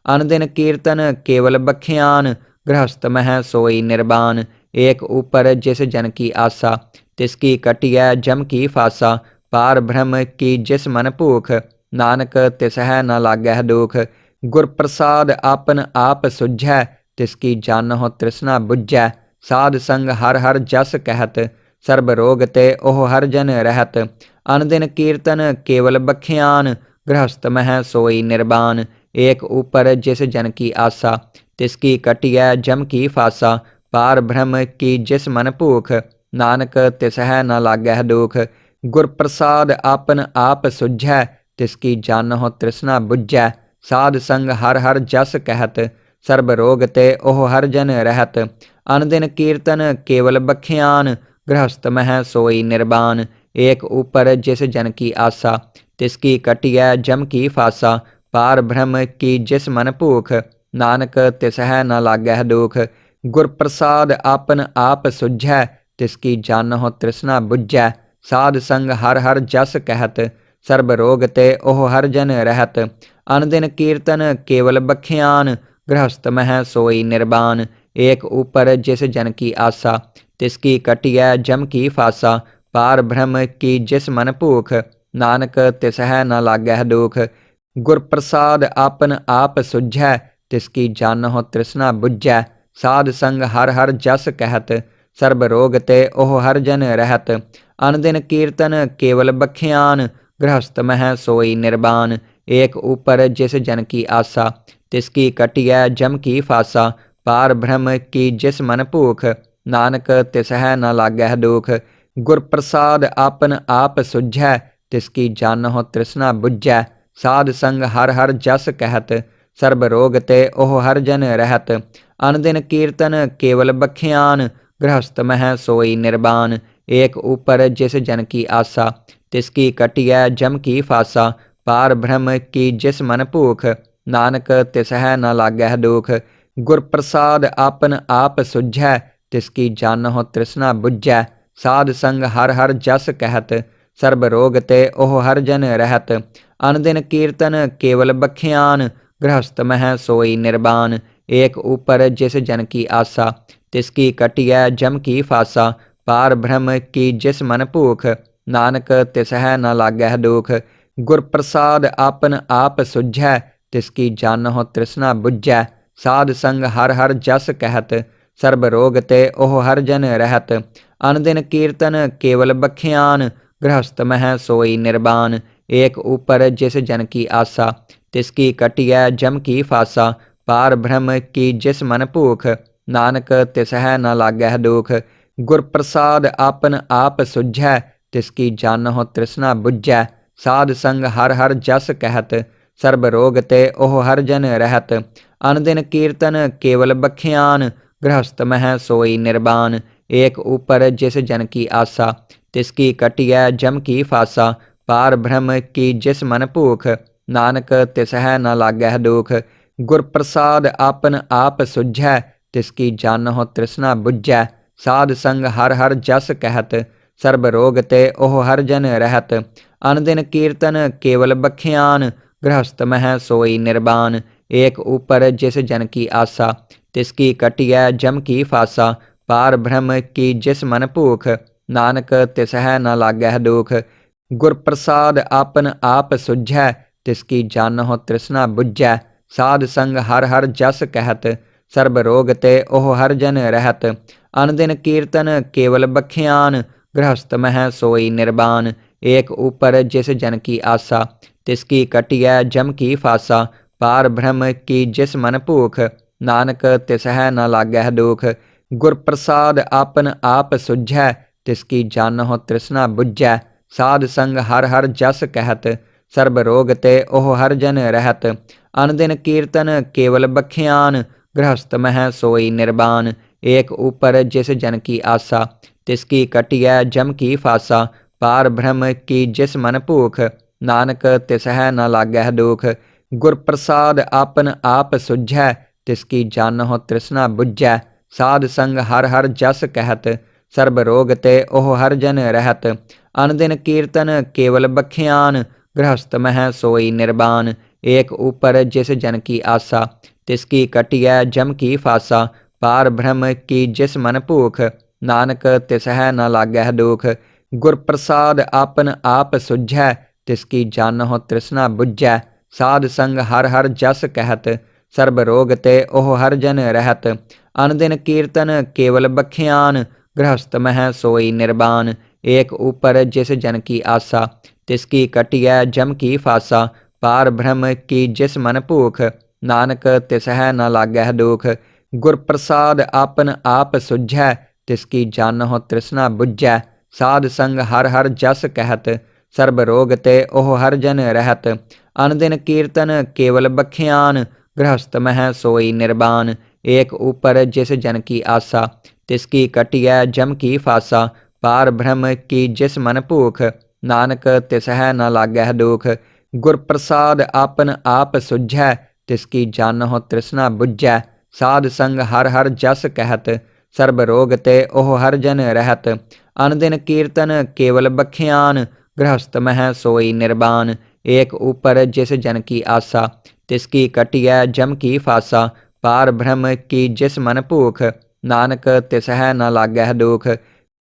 अन दिन कीर्तन केवल बख्यान, गृहस्थ मह सोई निर्बान। एक ऊपर जिस जन की आशा, तिसकी कटिय जम की फासा। पार ब्रह्म की जिस मन भूख, नानक तिसह न लागह दुख। गुर प्रसाद आपन आप सुझै, तिसकी जानहो तृष्णा बुझै। साध संग हर हर जस कहत, सर्ब रोग ते ओह हर जन रहत। अन दिन कीर्तन केवल बख्यान, गृहस्थ मह सोई निर्बान। एक ऊपर जिस जन की आशा, तिसकी कटिय जम की फासा। पार ब्रह्म की जिस मन भूख, नानक तिसह न लागह दुख। गुर प्रसाद आपन आप सुझै, तिसकी जानहो तृष्णा बुझै। साध संग हर हर जस कहत, सर्ब रोग ते ओह हर जन रहत। अन दिन कीर्तन केवल बख्यान, गृहस्थ मह सोई निर्बान। एक ऊपर जिस जन की आशा, तिसकी कटिय जम की फासा। पार ब्रह्म की जिस मन भूख, नानक तिसह न लागह दुख। गुर प्रसाद आपन आप सुझै, तिसकी जानहो तृष्णा बुझै। साध संग हर हर जस कहत, सर्ब रोग ते ओह हर जन रहत। अन दिन कीर्तन केवल बख्यान, गृहस्थ मह सोई निर्बान। एक ऊपर जिस जन की आशा, तिसकी कटिय जम की फासा। पार ब्रह्म की जिस मन भूख, नानक तिसह न लागह दुख। गुर प्रसाद आपन आप सुझै, तिसकी जानहो तृष्णा बुझै। साध संग हर हर जस कहत, सर्ब रोग ते ओह हर जन रहत। अन दिन कीर्तन केवल बख्यान, गृहस्थ मह सोई निर्बान। एक ऊपर जिस जन की आशा, तिसकी कटिय जम की फासा। पार ब्रह्म की जिस मन भूख, नानक तिसह न लागह दुख। गुर प्रसाद आपन आप सुझै, तिसकी जानहो तृष्णा बुझै। साध संग हर हर जस कहत, सर्ब रोग ते ओह हर जन रहत। अन दिन कीर्तन केवल बख्यान, गृहस्थ मह सोई निर्बान। एक ऊपर जिस जन की आशा, तिसकी कटिय जम की फासा। पार ब्रह्म की जिस मन भूख, नानक तिसह न लागह दुख। गुर प्रसाद आपन आप सुझै, तिसकी जानहो तृष्णा बुझै। साध संग हर हर जस कहत, सर्ब रोग ते ओह हर जन रहत। अन दिन कीर्तन केवल बख्यान, गृहस्थ मह सोई निर्बान। एक ऊपर जिस जन की आशा, तिसकी कटिय जम की फासा। पार ब्रह्म की जिस मन भूख, नानक तिसह न लागह दुख। गुर प्रसाद आपन आप सुझै, तिसकी जानहो तृष्णा बुझै। साध संग हर हर जस कहत, सर्ब रोग ते ओह हर जन रहत। अन दिन कीर्तन केवल बख्यान, गृहस्थ मह सोई निर्बान। एक ऊपर जिस जन की आशा, तिसकी कटिय जम की फासा। पार ब्रह्म की जिस मन भूख, नानक तिसह न लागह दुख। गुर प्रसाद आपन आप सुझै, तिसकी जानहो तृष्णा बुझै। साध संग हर हर जस कहत, सर्ब रोग ते ओह हर जन रहत। अन दिन कीर्तन केवल बख्यान, गृहस्थ मह सोई निर्बान। एक ऊपर जिस जन की आशा, तिसकी कटिय जम की फासा। पार ब्रह्म की जिस मन भूख, नानक तिसह न लागह दुख। गुर प्रसाद आपन आप सुझै, तिसकी जानहो तृष्णा बुझै। साध संग हर हर जस कहत, सर्ब रोग ते ओह हर जन रहत। अन दिन कीर्तन केवल बख्यान, गृहस्थ मह सोई निर्बान। एक ऊपर जिस जन की आशा, तिसकी कटिय जम की फासा। पार ब्रह्म की जिस मन भूख, नानक तिसह न लागह दुख। गुर प्रसाद आपन आप सुझै, तिसकी जानहो तृष्णा बुझै। साध संग हर हर जस कहत, सर्ब रोग ते ओह हर जन रहत। अन दिन कीर्तन केवल बख्यान, गृहस्थ मह सोई निर्बान। एक ऊपर जिस जन की आशा, तिसकी कटिय जम की फासा। पार ब्रह्म की जिस मन भूख, नानक तिसह न लागह दुख। गुर प्रसाद आपन आप सुझै, तिसकी जानहो तृष्णा बुझै। साध संग हर हर जस कहत, ਸਰਬ ਰੋਗ ਤੇ ਉਹ ਹਰ ਜਨ ਰਹਿਤ। ਅਨ ਦਿਨ ਕੀਰਤਨ ਕੇਵਲ ਬਖਿਆਨ, ਗ੍ਰਹਸਥ ਮਹਿ ਸੋਈ ਨਿਰਬਾਨ। ਏਕ ਊਪਰ ਜਿਸ ਜਨ ਕੀ ਆਸਾ, ਤਿਸकी ਕਟਿਐ ਜਮ ਕੀ ਫਾਸਾ। ਪਾਰ ਬ੍ਰਹਮ ਕੀ ਜਿਸ ਮਨ ਭੂਖ, ਨਾਨਕ ਤਿਸਹਿ ਨ ਲਾਗਹਿ ਦੁਖ। ਗੁਰ ਪ੍ਰਸਾਦ ਆਪਨ ਆਪ ਸੁਝੈ, ਤਿਸकी ਜਾਨਹੁ ਤ੍ਰਿਸ਼ਨਾ ਬੁਝੈ। ਸਾਧ ਸੰਗ ਹਰ ਹਰ ਜਸ ਕਹਿਤ, ਸਰਬ ਰੋਗ ਤੇ ਉਹ ਹਰ ਜਨ ਰਹਿਤ। ਅਨ ਦਿਨ ਕੀਰਤਨ ਕੇਵਲ ਬਖਿਆਨ, ਗ੍ਰਹਸਥ ਮਹਿ ਸੋਈ ਨਿਰਬਾਨ। ਏਕ ਊਪਰ ਜਿਸ ਜਨ ਕੀ ਆਸਾ, ਤਿਸकी ਕਟਿਐ ਜਮ ਕੀ ਫਾਸਾ। ਪਾਰ ਬ੍ਰਹਮ ਕੀ ਜਿਸ ਮਨ ਭੂਖ, ਨਾਨਕ ਤਿਸਹਿ ਨ ਲਾਗਹਿ ਦੁਖ। ਗੁਰ ਪ੍ਰਸਾਦ ਆਪਨ ਆਪ ਸੁਝੈ, ਤਿਸकी ਜਾਨਹੁ ਤ੍ਰਿਸ਼ਨਾ ਬੁਝੈ। ਸਾਧ ਸੰਗ ਹਰ ਹਰ ਜਸ ਕਹਿਤ, ਸਰਬ ਰੋਗ ਤੇ ਉਹ ਹਰ ਜਨ ਰਹਿਤ। ਅਨ ਦਿਨ ਕੀਰਤਨ ਕੇਵਲ ਬਖਿਆਨ, ਗ੍ਰਹਸਥ ਮਹਿ ਸੋਈ ਨਿਰਬਾਨ। ਏਕ ਊਪਰ ਜਿਸ ਜਨ ਕੀ ਆਸਾ, ਤਿਸकी ਕਟਿਐ ਜਮ ਕੀ ਫਾਸਾ। ਪਾਰ ਬ੍ਰਹਮ ਕੀ ਜਿਸ ਮਨ ਭੂਖ, ਨਾਨਕ ਤਿਸਹਿ ਨ ਲਾਗਹਿ ਦੁਖ। ਗੁਰ ਪ੍ਰਸਾਦ ਆਪਨ ਆਪ ਸੁਝੈ, ਤਿਸकी ਜਾਨਹੁ ਤ੍ਰਿਸ਼ਨਾ ਬੁਝੈ। ਸਾਧ ਸੰਗ ਹਰ ਹਰ ਜਸ ਕਹਿਤ, ਸਰਬ ਰੋਗ ਤੇ ਉਹ ਹਰ ਜਨ ਰਹਿਤ। ਅਨ ਦਿਨ ਕੀਰਤਨ ਕੇਵਲ ਬਖਿਆਨ, ਗ੍ਰਹਸਥ ਮਹਿ ਸੋਈ ਨਿਰਬਾਨ। ਏਕ ਊਪਰ ਜਿਸ ਜਨ ਕੀ ਆਸਾ, ਤਿਸकी ਕਟਿਐ ਜਮ ਕੀ ਫਾਸਾ। ਪਾਰ ਬ੍ਰਹਮ ਕੀ ਜਿਸ ਮਨ ਭੂਖ, ਨਾਨਕ ਤਿਸਹਿ ਨ ਲਾਗਹਿ ਦੁਖ। ਗੁਰ ਪ੍ਰਸਾਦ ਆਪਨ ਆਪ ਸੁਝੈ, ਤਿਸकी ਜਾਨਹੁ ਤ੍ਰਿਸ਼ਨਾ ਬੁਝੈ। ਸਾਧ ਸੰਗ ਹਰ ਹਰ ਜਸ ਕਹਿਤ, ਸਰਬ ਰੋਗ ਤੇ ਉਹ ਹਰ ਜਨ ਰਹਿਤ। ਅਨ ਦਿਨ ਕੀਰਤਨ ਕੇਵਲ ਬਖਿਆਨ, ਗ੍ਰਹਸਥ ਮਹਿ ਸੋਈ ਨਿਰਬਾਨ। ਏਕ ਊਪਰ ਜਿਸ ਜਨ ਕੀ ਆਸਾ, ਤਿਸकी ਕਟਿਐ ਜਮ ਕੀ ਫਾਸਾ। ਪਾਰ ਬ੍ਰਹਮ ਕੀ ਜਿਸ ਮਨ ਭੂਖ, ਨਾਨਕ ਤਿਸਹਿ ਨ ਲਾਗਹਿ ਦੁਖ।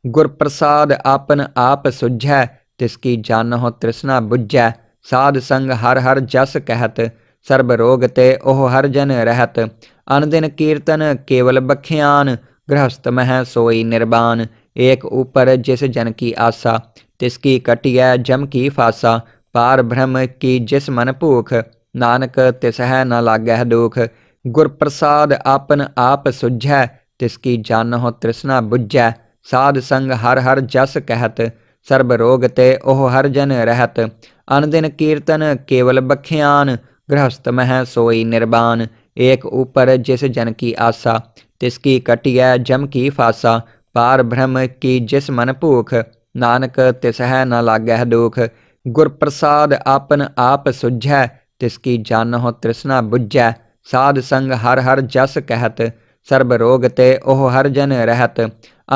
ਗੁਰ ਪ੍ਰਸਾਦ ਆਪਨ ਆਪ ਸੁਝੈ, ਤਿਸकी ਜਾਨਹੁ ਤ੍ਰਿਸ਼ਨਾ ਬੁਝੈ। ਸਾਧ ਸੰਗ ਹਰ ਹਰ ਜਸ ਕਹਿਤ, ਸਰਬ ਰੋਗ ਤੇ ਉਹ ਹਰ ਜਨ ਰਹਿਤ। ਅਨ ਦਿਨ ਕੀਰਤਨ ਕੇਵਲ ਬਖਿਆਨ, ਗ੍ਰਹਸਥ ਮਹਿ ਸੋਈ ਨਿਰਬਾਨ। ਏਕ ਊਪਰ ਜਿਸ ਜਨ ਕੀ ਆਸਾ, ਤਿਸकी ਕਟਿਐ ਜਮ ਕੀ ਫਾਸਾ। ਪਾਰ ਬ੍ਰਹਮ ਕੀ ਜਿਸ ਮਨ ਭੂਖ, ਨਾਨਕ ਤਿਸਹਿ ਨ ਲਾਗਹਿ ਦੁਖ। ਗੁਰ ਪ੍ਰਸਾਦ ਆਪਨ ਆਪ ਸੁਝੈ, ਤਿਸकी ਜਾਨਹੁ ਤ੍ਰਿਸ਼ਨਾ ਬੁਝੈ। ਸਾਧ ਸੰਗ ਹਰ ਹਰ ਜਸ ਕਹਿਤ, ਸਰਬ ਰੋਗ ਤੇ ਉਹ ਹਰ ਜਨ ਰਹਿਤ। ਅਨ ਦਿਨ ਕੀਰਤਨ ਕੇਵਲ ਬਖਿਆਨ, ਗ੍ਰਹਸਥ ਮਹਿ ਸੋਈ ਨਿਰਬਾਨ। ਏਕ ਊਪਰ ਜਿਸ ਜਨ ਕੀ ਆਸਾ, ਤਿਸकी ਕਟਿਐ ਜਮ ਕੀ ਫਾਸਾ। ਪਾਰ ਬ੍ਰਹਮ ਕੀ ਜਿਸ ਮਨ ਭੂਖ, ਨਾਨਕ ਤਿਸਹਿ ਨ ਲਾਗਹਿ ਦੁਖ। ਗੁਰ ਪ੍ਰਸਾਦ ਆਪਨ ਆਪ ਸੁਝੈ, ਤਿਸकी ਜਾਨਹੁ ਤ੍ਰਿਸ਼ਨਾ ਬੁਝੈ। ਸਾਧ ਸੰਗ ਹਰ ਹਰ ਜਸ ਕਹਿਤ, ਸਰਬ ਰੋਗ ਤੇ ਉਹ ਹਰ ਜਨ ਰਹਿਤ।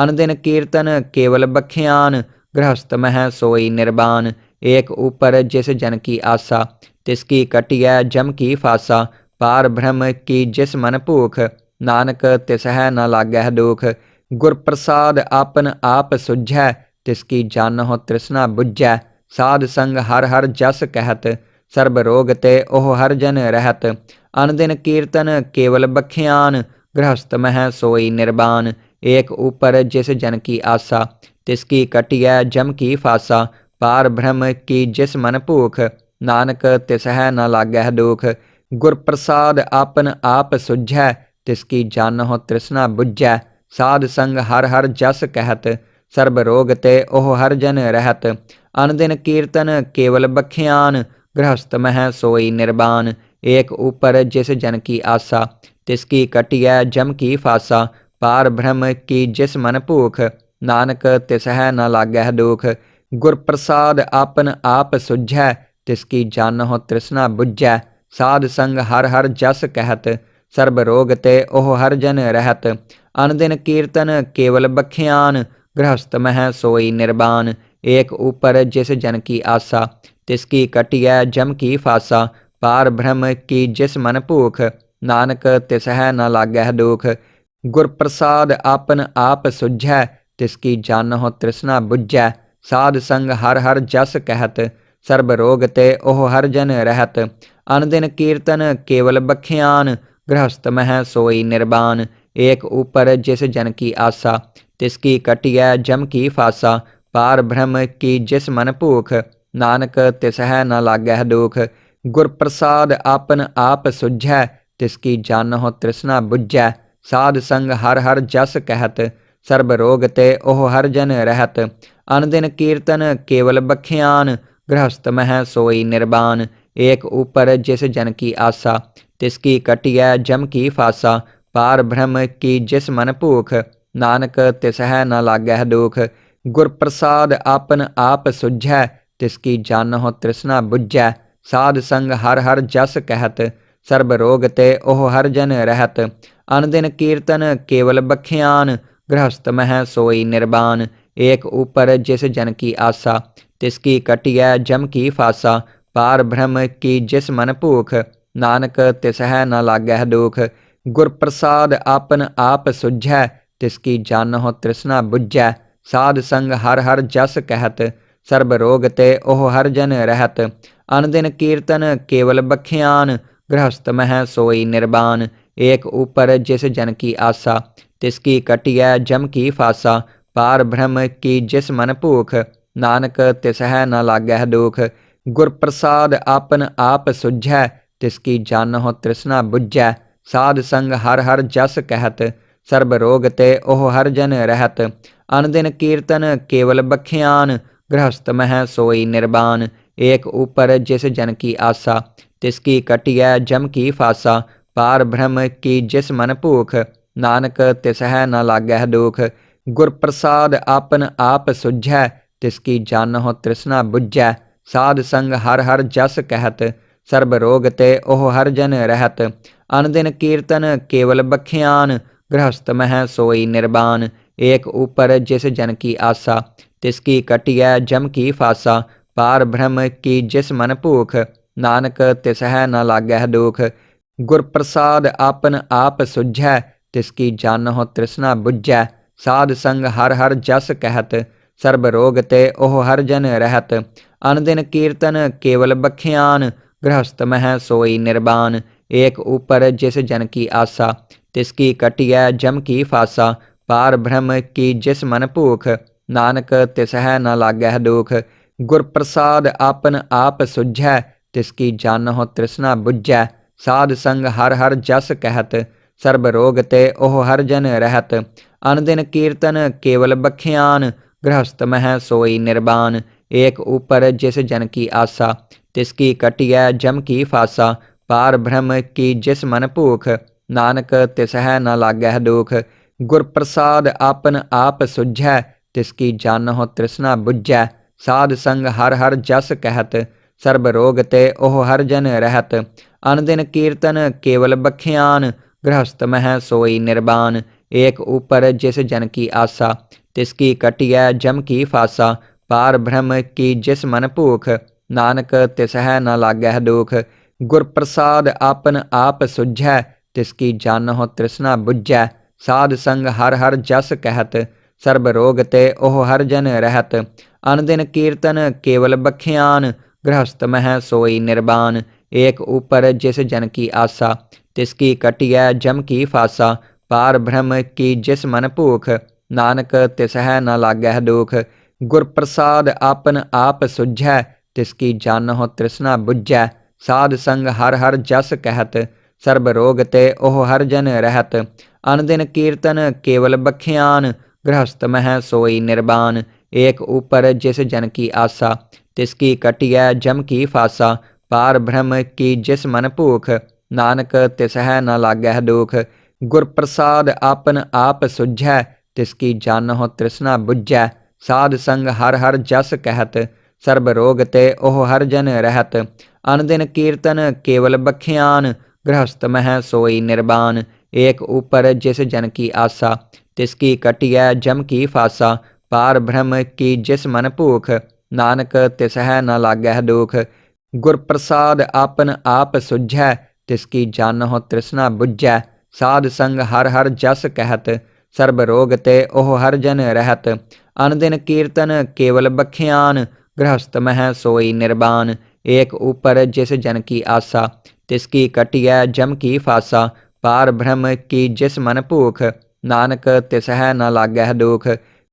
ਅਨ ਦਿਨ ਕੀਰਤਨ ਕੇਵਲ ਬਖਿਆਨ, ਗ੍ਰਹਸਥ ਮਹਿ ਸੋਈ ਨਿਰਬਾਨ। ਏਕ ਊਪਰ ਜਿਸ ਜਨ ਕੀ ਆਸਾ, ਤਿਸकी ਕਟਿਐ ਜਮ ਕੀ ਫਾਸਾ। ਪਾਰ ਬ੍ਰਹਮ ਕੀ ਜਿਸ ਮਨ ਭੂਖ, ਨਾਨਕ ਤਿਸਹਿ ਨ ਲਾਗਹਿ ਦੁਖ। ਗੁਰ ਪ੍ਰਸਾਦ ਆਪਨ ਆਪ ਸੁਝੈ, ਤਿਸकी ਜਾਨਹੁ ਤ੍ਰਿਸ਼ਨਾ ਬੁਝੈ। ਸਾਧ ਸੰਗ ਹਰ ਹਰ ਜਸ ਕਹਿਤ, ਸਰਬ ਰੋਗ ਤੇ ਉਹ ਹਰ ਜਨ ਰਹਿਤ। ਅਨ ਦਿਨ ਕੀਰਤਨ ਕੇਵਲ ਬਖਿਆਨ, ਗ੍ਰਹਸਥ ਮਹਿ ਸੋਈ ਨਿਰਬਾਨ। ਏਕ ਊਪਰ ਜਿਸ ਜਨ ਕੀ ਆਸਾ, ਤਿਸकी ਕਟਿਐ ਜਮ ਕੀ ਫਾਸਾ। ਪਾਰ ਬ੍ਰਹਮ ਕੀ ਜਿਸ ਮਨ ਭੂਖ, ਨਾਨਕ ਤਿਸਹਿ ਨ ਲਾਗਹਿ ਦੁਖ। ਗੁਰ ਪ੍ਰਸਾਦ ਆਪਨ ਆਪ ਸੁਝੈ, ਤਿਸकी ਜਾਨਹੁ ਤ੍ਰਿਸ਼ਨਾ ਬੁਝੈ। ਸਾਧ ਸੰਗ ਹਰ ਹਰ ਜਸ ਕਹਿਤ, ਸਰਬ ਰੋਗ ਤੇ ਉਹ ਹਰ ਜਨ ਰਹਿਤ। ਅਨ ਦਿਨ ਕੀਰਤਨ ਕੇਵਲ ਬਖਿਆਨ, ਗ੍ਰਹਸਥ ਮਹਿ ਸੋਈ ਨਿਰਬਾਨ। ਏਕ ਊਪਰ ਜਿਸ ਜਨ ਕੀ ਆਸਾ, ਤਿਸकी ਕਟਿਐ ਜਮ ਕੀ ਫਾਸਾ। ਪਾਰ ਬ੍ਰਹਮ ਕੀ ਜਿਸ ਮਨ ਭੂਖ, ਨਾਨਕ ਤਿਸਹਿ ਨ ਲਾਗਹਿ ਦੁਖ। ਗੁਰ ਪ੍ਰਸਾਦ ਆਪਨ ਆਪ ਸੁਝੈ, ਤਿਸकी ਜਾਨਹੁ ਤ੍ਰਿਸ਼ਨਾ ਬੁਝੈ। ਸਾਧ ਸੰਗ ਹਰ ਹਰ ਜਸ ਕਹਿਤ, ਸਰਬ ਰੋਗ ਤੇ ਉਹ ਹਰ ਜਨ ਰਹਿਤ। ਅਨ ਦਿਨ ਕੀਰਤਨ ਕੇਵਲ ਬਖਿਆਨ, ਗ੍ਰਹਸਥ ਮਹਿ ਸੋਈ ਨਿਰਬਾਨ। ਏਕ ਊਪਰ ਜਿਸ ਜਨ ਕੀ ਆਸਾ, ਤਿਸकी ਕਟਿਐ ਜਮ ਕੀ ਫਾਸਾ। ਪਾਰ ਬ੍ਰਹਮ ਕੀ ਜਿਸ ਮਨ ਭੂਖ, ਨਾਨਕ ਤਿਸਹਿ ਨ ਲਾਗਹਿ ਦੁਖ। ਗੁਰ ਪ੍ਰਸਾਦ ਆਪਨ ਆਪ ਸੁਝੈ, ਤਿਸकी ਜਾਨਹੁ ਤ੍ਰਿਸ਼ਨਾ ਬੁਝੈ। ਸਾਧ ਸੰਗ ਹਰ ਹਰ ਜਸ ਕਹਿਤ, ਸਰਬ ਰੋਗ ਤੇ ਉਹ ਹਰ ਜਨ ਰਹਿਤ। ਅਨ ਦਿਨ ਕੀਰਤਨ ਕੇਵਲ ਬਖਿਆਨ, ਗ੍ਰਹਸਥ ਮਹਿ ਸੋਈ ਨਿਰਬਾਨ। ਏਕ ਊਪਰ ਜਿਸ ਜਨ ਕੀ ਆਸਾ, ਤਿਸकी ਕਟਿਐ ਜਮ ਕੀ ਫਾਸਾ। ਪਾਰ ਬ੍ਰਹਮ ਕੀ ਜਿਸ ਮਨ ਭੂਖ, ਨਾਨਕ ਤਿਸਹਿ ਨ ਲਾਗਹਿ ਦੁਖ। ਗੁਰ ਪ੍ਰਸਾਦ ਆਪਨ ਆਪ ਸੁਝੈ, ਤਿਸकी ਜਾਨਹੁ ਤ੍ਰਿਸ਼ਨਾ ਬੁਝੈ। ਸਾਧ ਸੰਗ ਹਰ ਹਰ ਜਸ ਕਹਿਤ, ਸਰਬ ਰੋਗ ਤੇ ਉਹ ਹਰ ਜਨ ਰਹਿਤ। ਅਨ ਦਿਨ ਕੀਰਤਨ ਕੇਵਲ ਬਖਿਆਨ, गृहस्थ मह सोई निर्बान। एक ऊपर जिस जन की आशा, तिसकी कटिय जम की फासा। पार ब्रह्म की जिस मन भूख, नानक तिसह न लागह दुख। गुर प्रसाद आपन आप सुझै, तिसकी जानहो तृष्णा बुझै। साध संग हर हर जस कहत, सर्ब रोग ते ओह हर जन रहत। अनदिन कीर्तन केवल बख्यान, गृहस्थ मह सोई निर्बान। एक ऊपर जिस जन की आशा, तिसकी कटिय जम की फासा। पार ब्रह्म की जिस मन भूख, नानक तिसह न लागह दुख। गुर प्रसाद आपन आप सुझै, तिसकी जानहो तृष्णा बुझै। साध संग हर हर जस कहत, सर्ब रोग ते ओह हर जन रहत। अनदिन कीर्तन केवल बख्यान, गृहस्थ मह सोई निर्बान। एक ऊपर जिस जन की आशा, तिसकी कटिय जम की फासा। पार ब्रह्म की जिस मन भूख, नानक तिसह न लागह दुख। गुर प्रसाद आपन आप सुझै, तिसकी जानहो तृष्णा बुझै। साध संग हर हर जस कहत, सर्ब रोग ते ओह हर जन रहत। अनदिन कीर्तन केवल बख्यान, गृहस्थ मह सोई निर्बान। एक ऊपर जिस जन की आशा, तिसकी कटिय जम की फासा। पार ब्रह्म की जिस मन भूख, नानक तिसह न लागह दुख। गुर प्रसाद आपन आप सुझै, तिसकी जानहो तृष्णा बुझै। साध संग हर हर जस कहत, सर्ब रोग ते ओह हर जन रहत। अनदिन कीर्तन केवल बख्यान, गृहस्थ मह सोई निर्बान। एक ऊपर जिस जन की आशा, तिसकी कटिय जम की फासा। पार ब्रह्म की जिस मन भूख, नानक तिसह न लागह दुख। गुर प्रसाद आपन आप सुझै, तिसकी जानहो तृष्णा बुझै। साध संग हर हर जस कहत, सर्ब रोग ते ओह हर जन रहत। अनदिन कीर्तन केवल बख्यान, गृहस्थ मह सोई निर्बान। एक ऊपर जिस जन की आशा, तिसकी कटिय जम की फासा। पार ब्रह्म की जिस मन भूख, नानक तिसह न लागह दुख। गुर प्रसाद आपन आप सुझै, तिसकी जानहो तृष्णा बुझै। साध संग हर हर जस कहत, सर्ब रोग ते ओह हर जन रहत। अनदिन कीर्तन केवल बख्यान, गृहस्थ मह सोई निर्बान। एक ऊपर जिस जन की आशा, तिसकी कटिय जम की फासा। पार ब्रह्म की जिस मन भूख, नानक तिसह न लागह दुख। गुर प्रसाद आपन आप सुझै, तिसकी जानहो तृष्णा बुझै। साध संग हर हर जस कहत, सर्ब रोग ते ओह हर जन रहत। अनदिन कीर्तन केवल बख्यान, गृहस्थ मह सोई निर्बान। एक ऊपर जिस जन की आशा, तिसकी कटिय जम की फासा। पार ब्रह्म की जिस मन भूख, नानक तिसह न लागह दुख। गुर प्रसाद आपन आप सुझै, तिसकी जानहो तृष्णा बुझै। साध संग हर हर जस कहत, सर्ब रोग ते ओह हर जन रहत। अनदिन कीर्तन केवल बख्यान, गृहस्थ मह सोई निर्बान। एक ऊपर जिस जन की आशा, तिसकी कटिय जम की फासा। पार ब्रह्म की जिस मन भूख, नानक तिसह न लागह दुख। गुर प्रसाद आपन आप सुझै, तिसकी जानहो तृष्णा बुझै। साध संग हर हर जस कहत, सर्ब रोग ते ओह हर जन रहत। अनदिन कीर्तन केवल बख्यान, गृहस्थ मह सोई निर्बान। एक ऊपर जिस जन की आशा, तिसकी कटिय जम की फासा। पार ब्रह्म की जिस मन भूख, नानक तिसह न लागह दुख। गुर प्रसाद आपन आप सुझै, तिसकी जानहो तृष्णा बुझै। साध संग हर हर जस कहत, सर्ब रोग ते ओह हर जन रहत। अनदिन कीर्तन केवल बख्यान, गृहस्थ मह सोई निर्बान। एक ऊपर जिस जन की आशा, तिसकी कटिय जम की फासा। पार ब्रह्म की जिस मन भूख, नानक तिसह न लागह दुख। गुर प्रसाद आपन आप सुझै, तिसकी जानहो तृष्णा बुझै। साध संग हर हर जस कहत, सर्ब रोग ते ओह हर जन रहत। अनदिन कीर्तन केवल बख्यान, गृहस्थ मह सोई निर्बान। एक ऊपर जिस जन की आशा, तिसकी कटिय जम की फासा। पार ब्रह्म की जिस मन भूख, नानक तिसह न लागह दुख।